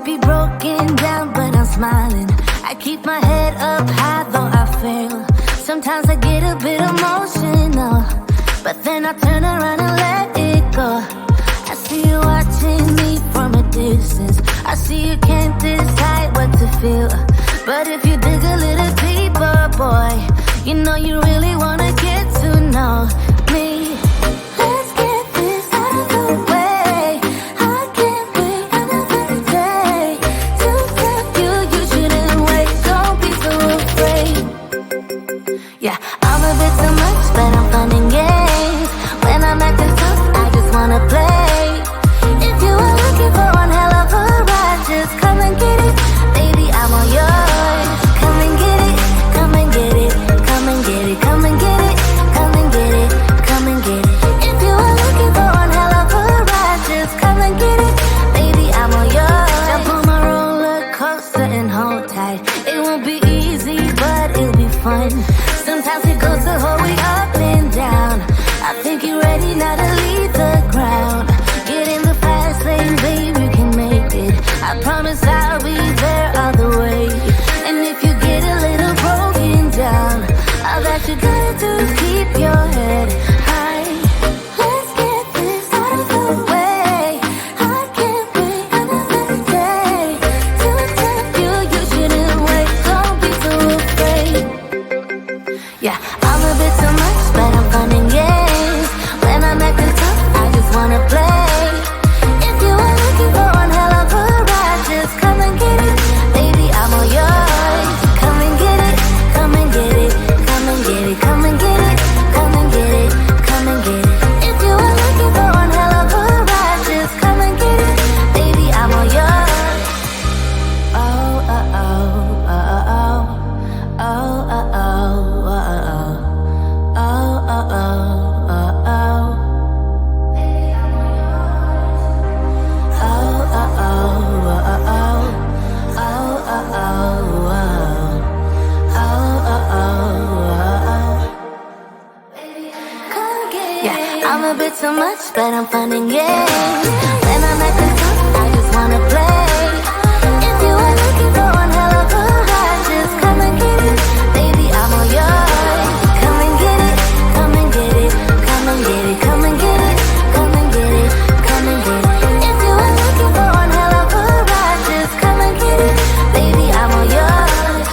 be broken down, but I'm smiling. I keep my head up high, though I fail. Sometimes I get a bit emotional, but then I turn around and let it go. I see you watching me from a distance. I see you can't decide what to feel, but if you dig a little deeper, boy, you know you really wanna get to know me. Let's get this out of the way. I can't wait another day to tell you you shouldn't wait. Don't be so afraid. Yeah, I'm a bit too much, but I'm fun and games. When I'm acting tough, I just wanna play. If you are looking for one hell of a ride, just come and get it. Baby, I'm all yours. Come and get it, come and get it, come and get it, come and get it, come and get it, come and get it. If you are looking for one hell of a ride, just come and get it. Baby, I'm all yours. Jump on my roller coaster and hold tight. It won't be easy, but it'll be fun. Sometimes it goes the whole way up and down. I think you're ready now to leave the ground. Get in the fast lane, baby, you can make it. I promise I'll be there all the way. And if you get a little broken down, all that you gotta do is keep your head high. Let's get this out of the way. I can't wait another day to tell you you shouldn't wait. Don't be so afraid. Yeah, I'm a bit too much, but I'm fun and games. When I'm acting tough, I just wanna play. If you are looking for one hell of a ride, just come and get it. Baby, I'm all yours. Come and get it, come and get it, come and get it, come and get it, come and get it, come and get it. If you are looking for one hell of a ride, just come and get it. Baby, I'm all yours. Oh, oh, oh, oh, oh, oh, oh, oh, oh, oh. Oh, oh, oh, oh, oh. Baby, I'm all yours. Oh, oh, oh, oh, oh. Oh, oh, oh, oh. Oh, oh, oh, oh. Come get it. Yeah, I'm a bit too much, but I'm fun and games. When I'm acting tough, I just wanna play. If you are looking for one hell of a ride, just come and get it. Baby, I'm all yours. Come and get it, come and get it, come and get it, come and get it, come and get it, come and get it. If you are looking for one hell of a ride, just come and get it. Baby, I'm all yours.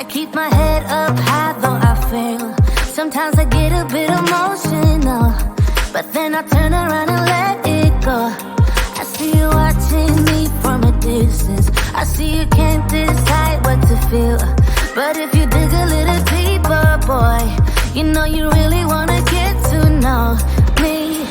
keep my head up high though I fail. Sometimes I get a bit emotional, but then I turn around and let it go. I see you watching me from a distance. I see you can't decide what to feel, but if you dig a little deeper, boy, you know you really wanna get to know me.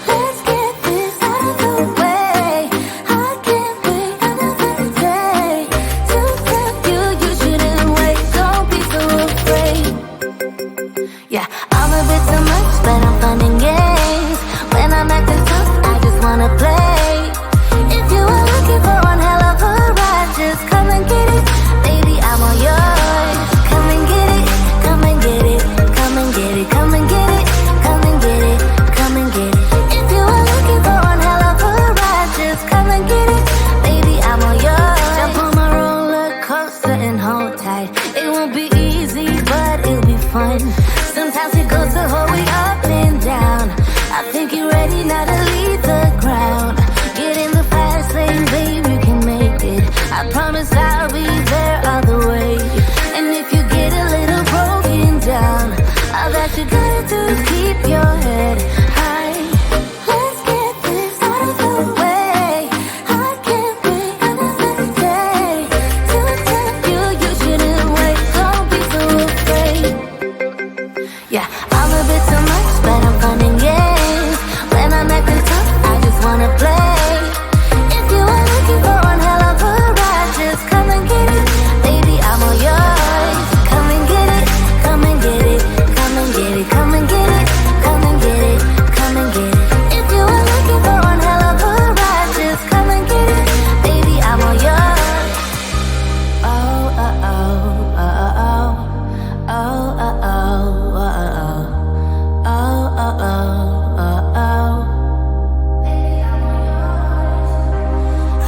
Let's get this out of the way. I can't wait another day to tell you you shouldn't wait. Don't be so afraid. Yeah, I'm a bit too much, but I'm fun and games. When I'm acting tough, I just wanna play. If you are looking for one hell of a ride, just come and get it. Baby, I'm all yours. Come and get it, come and get it, come and get it, come and get it, come and get it, come and get it. If you are looking for one hell of a ride, just come and get it. Baby, I'm all yours. Jump on my roller coaster and hold tight. It won't be easy, but it'll be fun. Sometimes it goes the whole way up and down. I think you're ready now to leave the ground. Get in the fast lane, babe, you can make it. I promise I'll be there all the way. And if you get a little broken down, all that you gotta do is keep your head high. Let's get this out of the way. I can't wait another day to tell you you shouldn't wait. Don't be so afraid. Yeah, I'm a bit too much, but I'm fun and games. When I'm acting tough, I just wanna play. If you are looking for one hell of a ride, just come and get it. Baby, I'm all yours. Come and get it, come and get it, come and get it, come and get it, come and get it, come and get it. If you are looking for one hell of a ride, just come and get it. Baby, I'm all yours. Oh, oh, oh, oh, oh, oh, oh, oh, oh, oh. Oh, oh, oh, oh, oh. Baby, I'm all yours.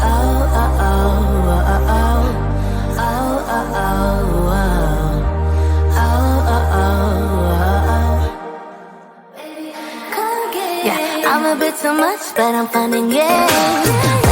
Oh, oh, oh, oh, oh. Oh, oh, oh, oh. Oh, oh, oh, oh. Baby, come get it. Yeah, I'm a bit too much, but I'm fun and games.